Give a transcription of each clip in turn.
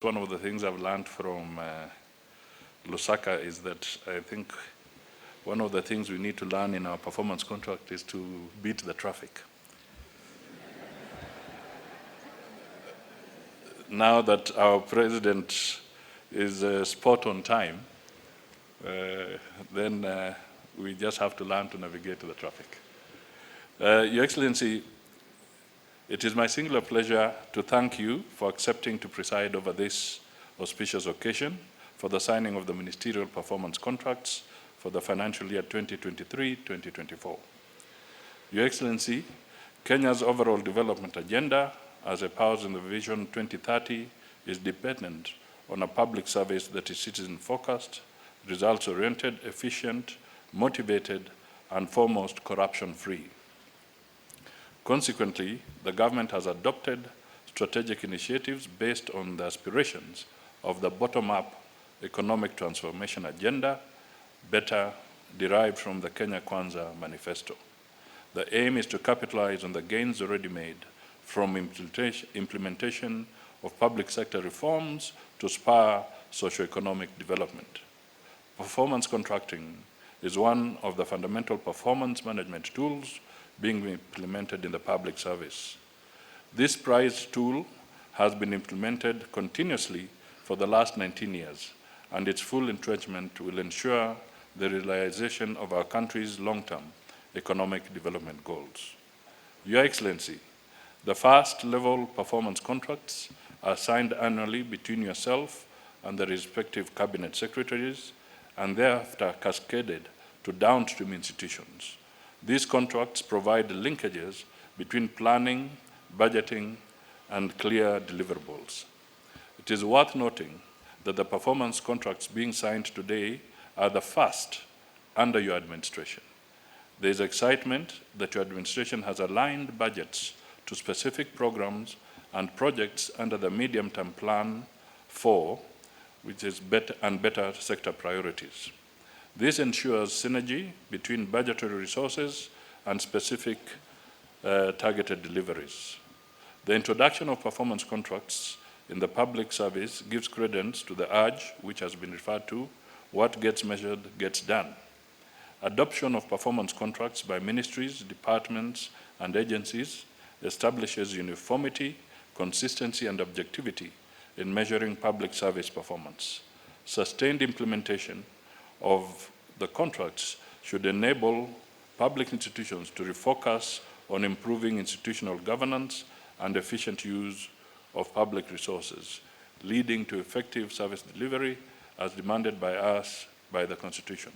One of the things I've learned from Lusaka is that I think one of the things we need to learn in our performance contract is to beat the traffic. Now that our president is spot on time, then we just have to learn to navigate the traffic. Your Excellency, it is my singular pleasure to thank you for accepting to preside over this auspicious occasion for the signing of the ministerial performance contracts for the financial year 2023-2024. Your Excellency, Kenya's overall development agenda, as espoused in the Vision 2030, is dependent on a public service that is citizen-focused, results-oriented, efficient, motivated, and foremost corruption-free. Consequently, the government has adopted strategic initiatives based on the aspirations of the bottom-up economic transformation agenda, better derived from the Kenya Kwanza manifesto. The aim is to capitalize on the gains already made from implementation of public sector reforms to spur socio-economic development. Performance contracting is one of the fundamental performance management tools being implemented in the public service. This prized tool has been implemented continuously for the last 19 years, and its full entrenchment will ensure the realization of our country's long-term economic development goals. Your Excellency, the first-level performance contracts are signed annually between yourself and the respective cabinet secretaries, and thereafter cascaded to downstream institutions. These contracts provide linkages between planning, budgeting, and clear deliverables. It is worth noting that the performance contracts being signed today are the first under your administration. There is excitement that your administration has aligned budgets to specific programs and projects under the medium-term plan 4, which is better sector priorities. This ensures synergy between budgetary resources and specific targeted deliveries. The introduction of performance contracts in the public service gives credence to the urge, which has been referred to, what gets measured gets done. Adoption of performance contracts by ministries, departments, and agencies establishes uniformity, consistency, and objectivity in measuring public service performance. Sustained implementation of the contracts should enable public institutions to refocus on improving institutional governance and efficient use of public resources, leading to effective service delivery as demanded by us by the Constitution.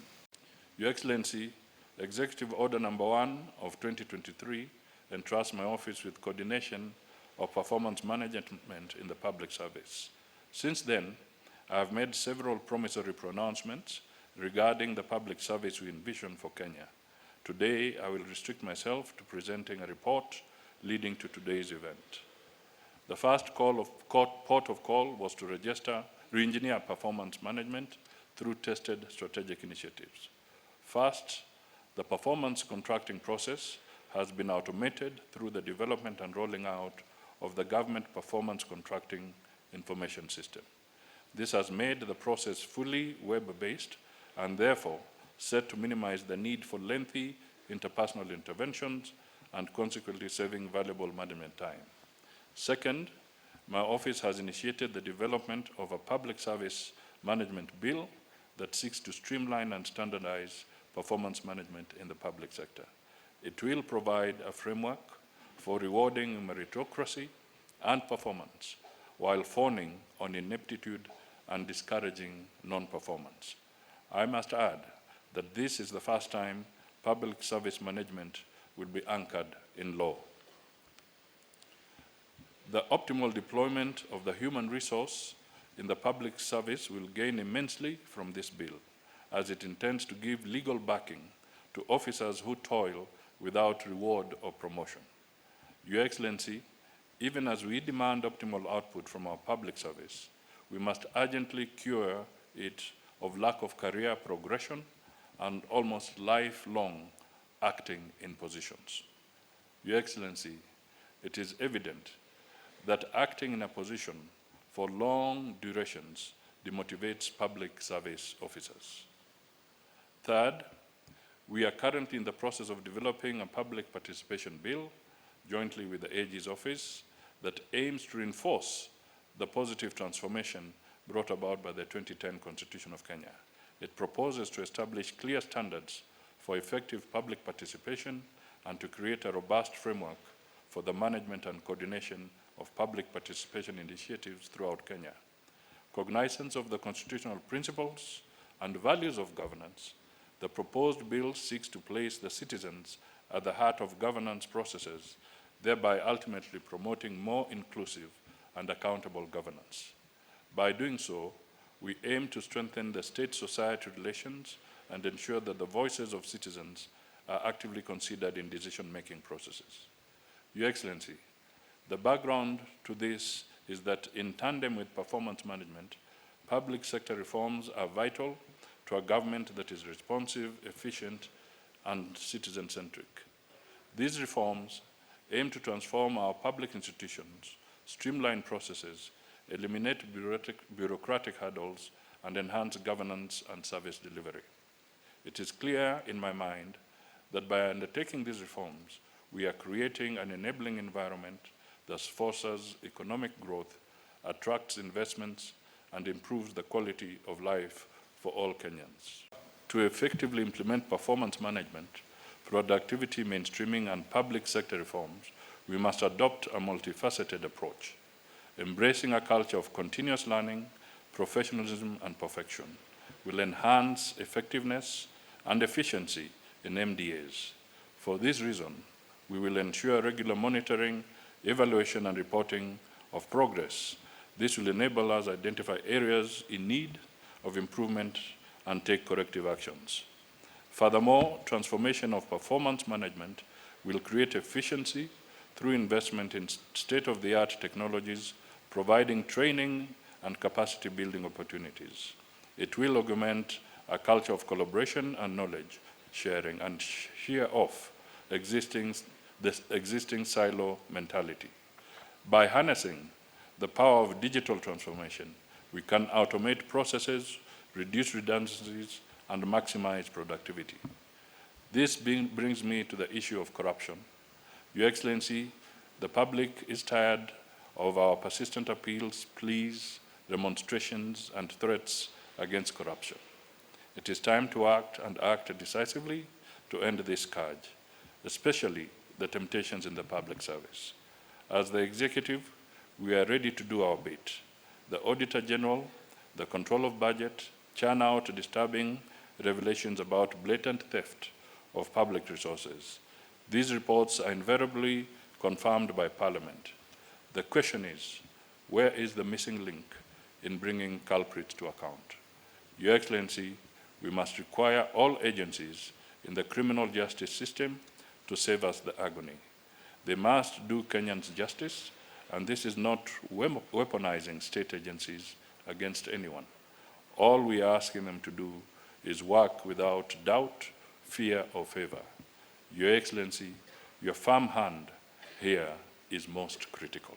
Your Excellency, Executive Order Number 1 of 2023 entrusts my office with coordination of performance management in the public service. Since then, I have made several promissory pronouncements regarding the public service we envision for Kenya. Today, I will restrict myself to presenting a report leading to today's event. The first port of call was to re-engineer performance management through tested strategic initiatives. First, the performance contracting process has been automated through the development and rolling out of the government performance contracting information system. This has made the process fully web-based and therefore set to minimize the need for lengthy interpersonal interventions and consequently saving valuable management time. Second, my office has initiated the development of a public service management bill that seeks to streamline and standardize performance management in the public sector. It will provide a framework for rewarding meritocracy and performance while fawning on ineptitude and discouraging non-performance. I must add that this is the first time public service management will be anchored in law. The optimal deployment of the human resource in the public service will gain immensely from this bill, as it intends to give legal backing to officers who toil without reward or promotion. Your Excellency, even as we demand optimal output from our public service, we must urgently cure it of lack of career progression and almost lifelong acting in positions. Your Excellency, it is evident that acting in a position for long durations demotivates public service officers. Third, we are currently in the process of developing a public participation bill jointly with the AG's office that aims to reinforce the positive transformation brought about by the 2010 Constitution of Kenya. It proposes to establish clear standards for effective public participation and to create a robust framework for the management and coordination of public participation initiatives throughout Kenya. Cognizance of the constitutional principles and values of governance, the proposed bill seeks to place the citizens at the heart of governance processes, thereby ultimately promoting more inclusive and accountable governance. By doing so, we aim to strengthen the state-society relations and ensure that the voices of citizens are actively considered in decision-making processes. Your Excellency, the background to this is that in tandem with performance management, public sector reforms are vital to a government that is responsive, efficient, and citizen-centric. These reforms aim to transform our public institutions, streamline processes, eliminate bureaucratic hurdles, and enhance governance and service delivery. It is clear in my mind that by undertaking these reforms, we are creating an enabling environment that fosters economic growth, attracts investments, and improves the quality of life for all Kenyans. To effectively implement performance management, productivity mainstreaming, and public sector reforms, we must adopt a multifaceted approach, embracing a culture of continuous learning, professionalism, and perfection will enhance effectiveness and efficiency in MDAs. For this reason, we will ensure regular monitoring, evaluation, and reporting of progress. This will enable us to identify areas in need of improvement and take corrective actions. Furthermore, transformation of performance management will create efficiency through investment in state-of-the-art technologies, providing training and capacity building opportunities. It will augment a culture of collaboration and knowledge sharing and shear off the existing silo mentality. By harnessing the power of digital transformation, we can automate processes, reduce redundancies, and maximize productivity. This brings me to the issue of corruption. Your Excellency, the public is tired of our persistent appeals, pleas, demonstrations, and threats against corruption. It is time to act and act decisively to end this scourge, especially the temptations in the public service. As the executive, we are ready to do our bit. The Auditor General, the control of budget, churn out disturbing revelations about blatant theft of public resources. These reports are invariably confirmed by Parliament. The question is, where is the missing link in bringing culprits to account? Your Excellency, we must require all agencies in the criminal justice system to save us the agony. They must do Kenyans justice, and this is not weaponizing state agencies against anyone. All we are asking them to do is work without doubt, fear, or favor. Your Excellency, your firm hand here is most critical.